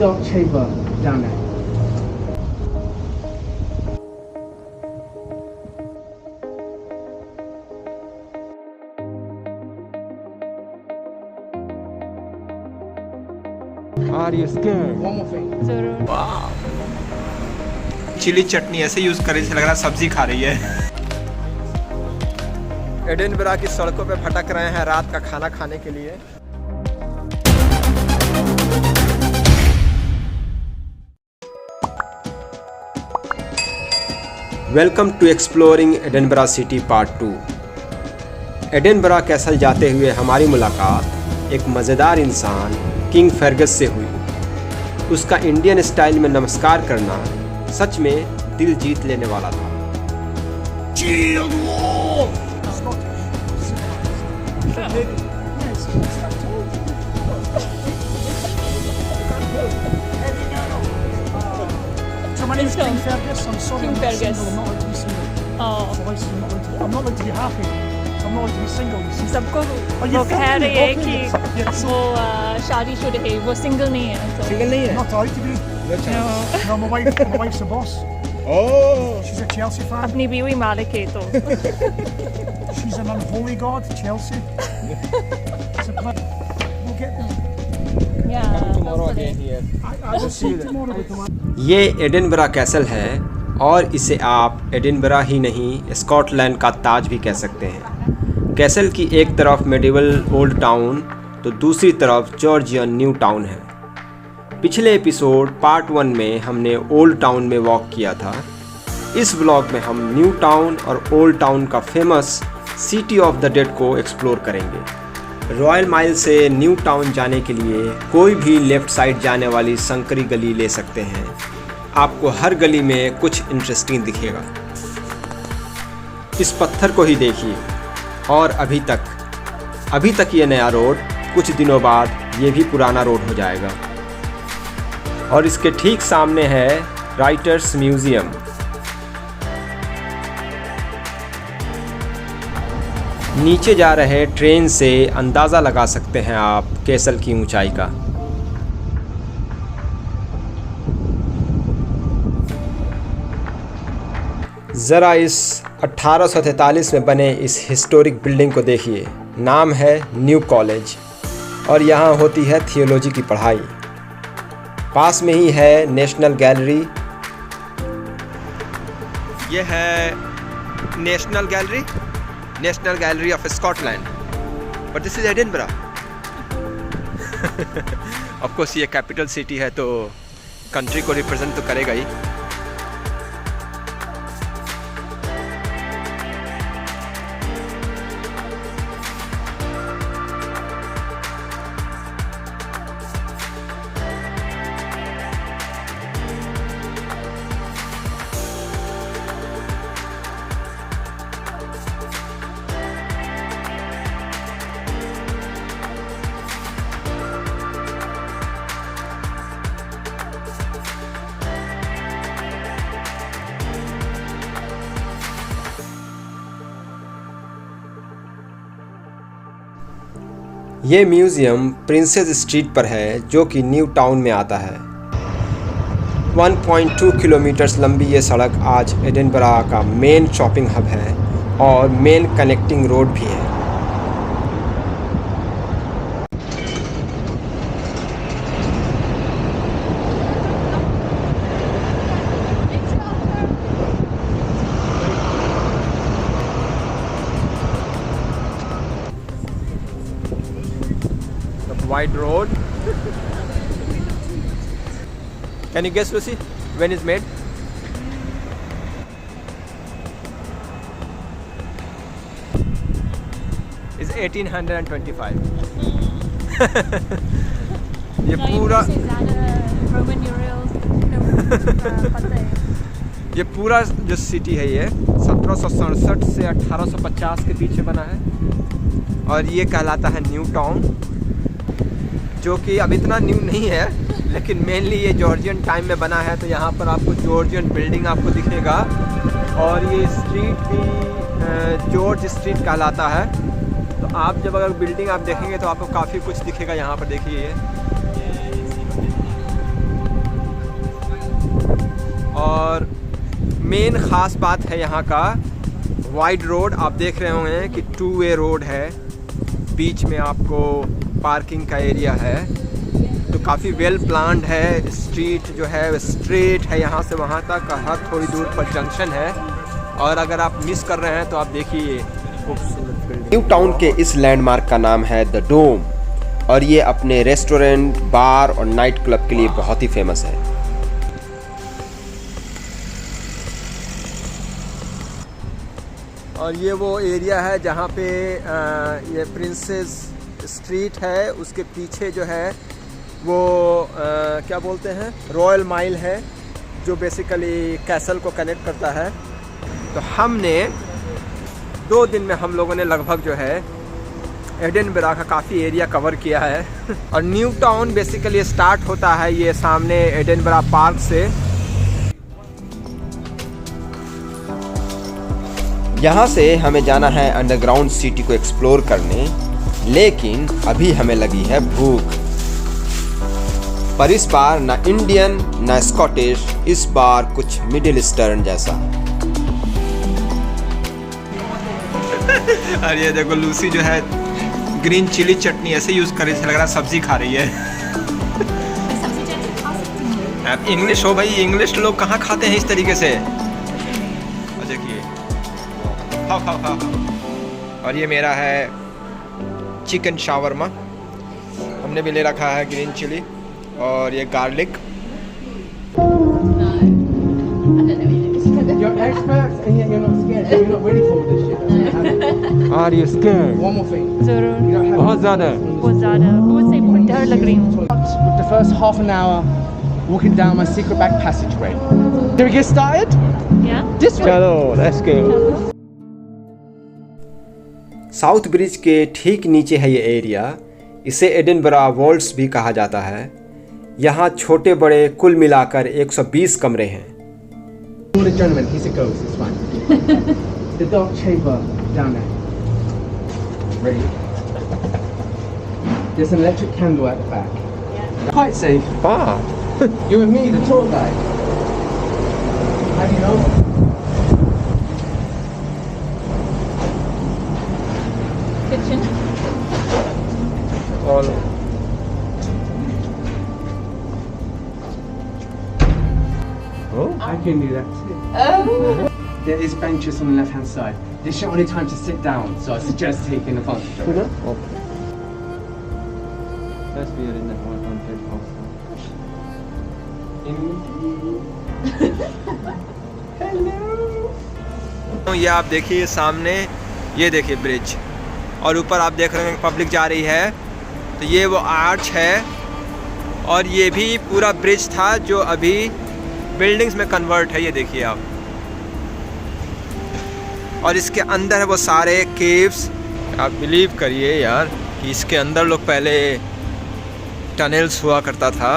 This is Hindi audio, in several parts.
Don't cheaper down there. Are you scared? One more thing. जरूर। वाह, चिली चटनी ऐसे यूज कर रही, लग रहा सब्जी खा रही है। एडिनबरा की सड़कों पे भटक रहे हैं रात का खाना खाने के लिए। Welcome to exploring Edinburgh city part 2। Edinburgh castle जाते हुए हमारी मुलाकात एक मज़ेदार इंसान किंग फर्गस से हुई। उसका इंडियन स्टाइल में नमस्कार करना सच में दिल जीत लेने वाला था। So my name's King Fergus. I'm sorry King I'm not Fergus. single. I'm not allowed to be single. Oh, My wife's not allowed to be, I'm not allowed to be happy. So I'm not allowed to be single. You see. सबको Oh, वो you कह filming? रही है Okay. कि Yeah, so वो शादीशुदा है, वो सिंगल नहीं है। तो सिंगल नहीं I'm not allowed to be. no, No, my wife's the boss. Oh, She's a Chelsea fan. अपनी बीवी मालिक है तो She's an unholy god, Chelsea. It's a pleasure. We'll get there. I will see you tomorrow with the man. ये एडिनबरा कैसल है और इसे आप एडिनबरा ही नहीं स्कॉटलैंड का ताज भी कह सकते हैं। कैसल की एक तरफ मेडिवल ओल्ड टाउन तो दूसरी तरफ जॉर्जियन न्यू टाउन है। पिछले एपिसोड पार्ट 1 में हमने ओल्ड टाउन में वॉक किया था। इस व्लॉग में हम न्यू टाउन और ओल्ड टाउन का famous city of the dead को एक्सप्लोर करेंगे। रॉयल माइल से न्यू टाउन जाने के लिए कोई भी लेफ़्ट साइड जाने वाली संकरी गली ले सकते हैं। आपको हर गली में कुछ इंटरेस्टिंग दिखेगा। इस पत्थर को ही देखिए और अभी तक ये नया रोड, कुछ दिनों बाद ये भी पुराना रोड हो जाएगा। और इसके ठीक सामने है राइटर्स म्यूज़ियम। नीचे जा रहे ट्रेन से अंदाज़ा लगा सकते हैं आप कैसल की ऊंचाई का। ज़रा इस 1843 में बने इस हिस्टोरिक बिल्डिंग को देखिए। नाम है न्यू कॉलेज और यहाँ होती है थियोलॉजी की पढ़ाई। पास में ही है नेशनल गैलरी। ये है national gallery of Scotland, but this is Edinburgh. Of course ये कैपिटल सिटी है तो कंट्री को रिप्रेजेंट तो करेगा ही। ये म्यूज़ियम प्रिंसेस स्ट्रीट पर है जो कि न्यू टाउन में आता है। 1.2 किलोमीटर्स लंबी ये सड़क आज एडिनबरा का मेन शॉपिंग हब है और मेन कनेक्टिंग रोड भी है। Wide road. Can you guess, Lucy, when it's made? It's 1825. ये पूरा ये पूरा जो सिटी है ये 1767 से 1850 के पीछे बना है और ये कहलाता है न्यू टाउन, जो कि अब इतना न्यू नहीं है लेकिन मेनली ये जॉर्जियन टाइम में बना है। तो यहाँ पर आपको जॉर्जियन बिल्डिंग आपको दिखेगा और ये स्ट्रीट भी जॉर्ज स्ट्रीट कहलाता है। तो आप जब अगर बिल्डिंग आप देखेंगे तो आपको काफ़ी कुछ दिखेगा। यहाँ पर देखिए और मेन ख़ास बात है यहाँ का वाइड रोड। आप देख रहे होंगे कि 2 वे रोड है, बीच में आपको पार्किंग का एरिया है, तो काफ़ी वेल प्लान्ड है। स्ट्रीट जो है स्ट्रेट है, यहाँ से वहाँ तक हर थोड़ी दूर पर जंक्शन है। और अगर आप मिस कर रहे हैं तो आप देखिए खूबसूरत बिल्डिंग। न्यू टाउन के इस लैंडमार्क का नाम है द डोम और ये अपने रेस्टोरेंट, बार और नाइट क्लब के लिए बहुत ही फेमस है। और ये वो एरिया है जहाँ पे ये प्रिंसेस स्ट्रीट है, उसके पीछे जो है वो क्या बोलते हैं, रॉयल माइल है, जो बेसिकली कैसल को कनेक्ट करता है। तो हमने 2 दिन में हम लोगों ने लगभग जो है एडिनबरा का काफ़ी एरिया कवर किया है। और न्यू टाउन बेसिकली स्टार्ट होता है ये सामने एडिनबरा पार्क से। यहाँ से हमें जाना है अंडरग्राउंड सिटी को एक्सप्लोर करने, लेकिन अभी हमें लगी है भूख। पर इस बार ना इंडियन ना स्कॉटिश, इस बार कुछ मिडिल ईस्टर्न जैसा। और ये देखो लूसी जो है ग्रीन चिली चटनी ऐसे यूज कर रही है, लग रहा है सब्जी खा रही है। आप इंग्लिश हो भाई, इंग्लिश लोग कहाँ खाते हैं इस तरीके से। और देखिए खाओ खाओ खाओ। और ये मेरा है चिकन शावरमा, हमने भी ले रखा है ग्रीन चिली और ये garlic. You're experts and yet you're not scared. You're not ready for this shit. Are you scared? One more thing. ज़रूर, You don't have बहुत ज़्यादा। बहुत ज़्यादा, बहुत से डर लग रही हूँ। with the first half an hour walking down my secret back passageway. Do we get started? Yeah? This way. चलो लेट्स गो। साउथ ब्रिज के ठीक नीचे है ये एरिया, इसे एडिनबरा वॉल्स भी कहा जाता है। यहाँ छोटे बड़े कुल मिलाकर 120 कमरे हैं। The gentleman, he's a ghost, it's fine. The dark chamber down there. Ready? There's an electric candle at the back. Quite safe. Ah, You and me, the tour guide. How do you know? Kitchen. all. Oh, I can do that too. There is benches on the left hand side. This is your only time to sit down, so I suggest taking advantage of it. okay. That's weird in that one haunted house. Hello. ये आप देखिए सामने, ये देखिए ब्रिज, और ऊपर आप देख रहे हैं पब्लिक जा रही है, तो ये वो आर्च है। और ये भी पूरा ब्रिज था जो अभी बिल्डिंग्स में कन्वर्ट है, ये देखिए आप। और इसके अंदर है वो सारे केव्स। आप बिलीव करिए यार कि इसके अंदर लोग पहले टनल्स हुआ करता था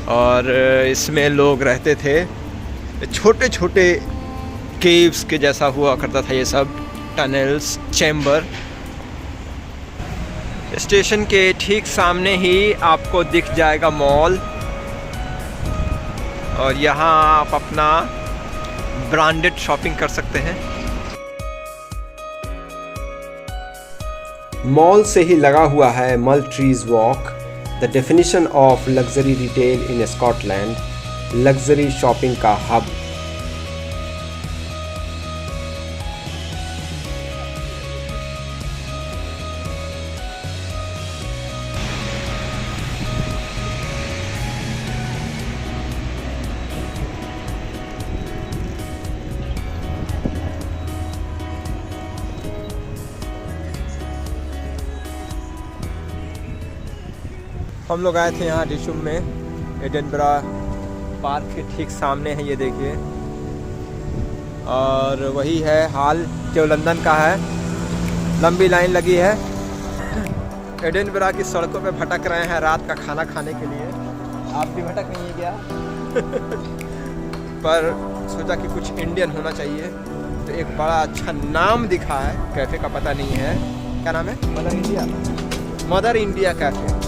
और इसमें लोग रहते थे। छोटे छोटे केव्स के जैसा हुआ करता था ये सब टनल्स, चैम्बर। स्टेशन के ठीक सामने ही आपको दिख जाएगा मॉल, और यहाँ आप अपना ब्रांडेड शॉपिंग कर सकते हैं। मॉल से ही लगा हुआ है Multrees walk, the definition of luxury retail in Scotland, luxury shopping का हब। हम लोग आए थे यहाँ डिशुम में, एडिनबरा पार्क के ठीक सामने है, ये देखिए। और वही है हाल जो लंदन का है, लंबी लाइन लगी है। एडिनबरा की सड़कों पे भटक रहे हैं रात का खाना खाने के लिए। आप भी भटक नहीं है क्या? पर सोचा कि कुछ इंडियन होना चाहिए, तो एक बड़ा अच्छा नाम दिखा है, कैफ़े का पता नहीं है क्या नाम है, mother India, mother India cafe.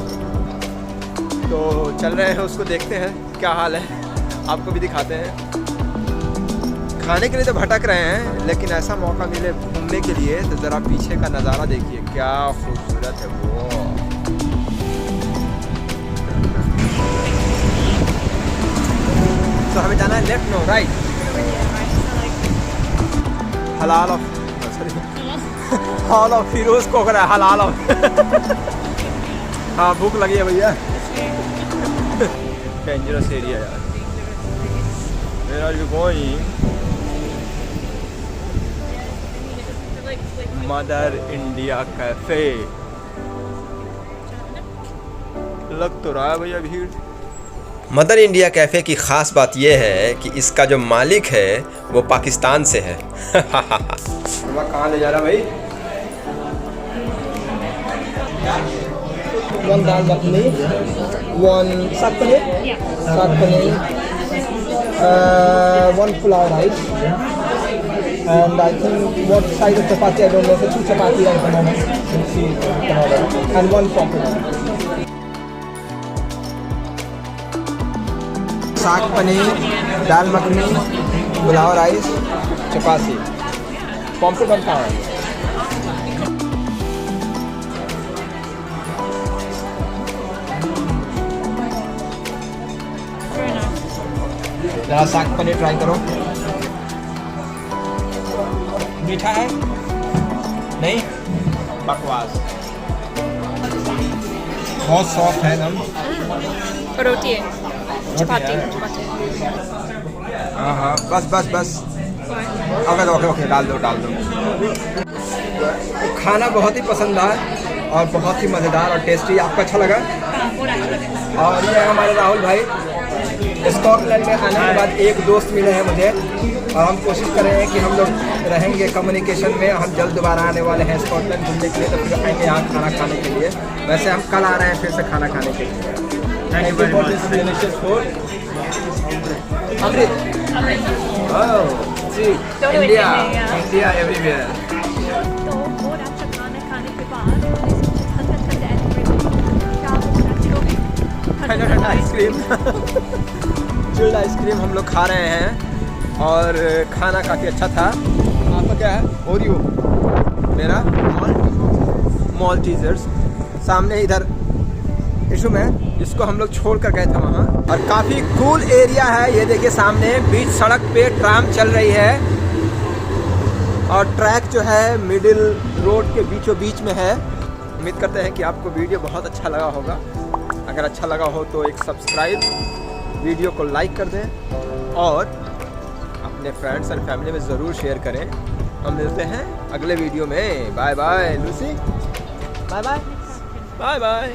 तो चल रहे हैं, उसको देखते हैं क्या हाल है। आपको भी दिखाते हैं। खाने के लिए तो भटक रहे हैं, लेकिन ऐसा मौका मिले घूमने के लिए तो ज़रा पीछे का नज़ारा देखिए, क्या खूबसूरत है वो। तो हमें जाना है लेफ्ट नो राइट। हलाल ऑफ हॉल ऑफ फिरोज को करा हलाल ऑफ। हाँ भूख लगी है भैया। डेंजरस एरिया यार। Where are you going? Mother India cafe. लग तो रहा है भैया भीड़। मदर इंडिया कैफ़े की ख़ास बात यह है कि इसका जो मालिक है वो पाकिस्तान से है। कहाँ ले जा रहा भाई? वन दाल मखनी, वन साग paneer, one pulao rice, and I think what size of chapati I don't know, so 2 chapati at the moment. We'll see and 1 pocket. साग पनीर, दाल मखनी, पुलाव राइस, चपाती, पॉम्पलेट बनता है। जरा साग पनीर ट्राई करो। मीठा है? नहीं? बकवास। बहुत सॉफ्ट है एकदम। रोटी है, चपाती। हाँ हाँ बस बस बस। ओके ओके ओके डाल दो। खाना बहुत ही पसंद आया और बहुत ही मज़ेदार और टेस्टी। आपको अच्छा लगा? और ये हमारे राहुल भाई स्कॉटलैंड में आने के बाद एक दोस्त मिले हैं मुझे, और हम कोशिश कर रहे हैं कि हम लोग रहेंगे कम्युनिकेशन में। हम जल्द दोबारा आने वाले हैं स्कॉटलैंड घूमने के लिए, तो फिर आएंगे यहाँ खाना खाने के लिए। वैसे हम कल आ रहे हैं फिर से खाना खाने के लिए। Thank you for this delicious food. Amrit India everywhere. तो बहुत अच्छा खाना खाने के बाद ठंडा आइसक्रीम चिल्ड आइसक्रीम हम लोग खा रहे हैं और खाना काफ़ी अच्छा था। आपका क्या है? ओरियो। मेरा मॉलटीजर्स। सामने इधर इशू में इसको हम लोग छोड़ कर गए थे वहाँ, और काफ़ी कूल एरिया है। ये देखिए सामने बीच सड़क पे ट्राम चल रही है, और ट्रैक जो है मिडिल रोड के बीचों बीच में है। उम्मीद करते हैं कि आपको वीडियो बहुत अच्छा लगा होगा। अगर अच्छा लगा हो तो एक सब्सक्राइब, वीडियो को लाइक कर दें और अपने फ्रेंड्स और फैमिली में ज़रूर शेयर करें। हम मिलते हैं अगले वीडियो में। Bye bye Lucy. Bye bye.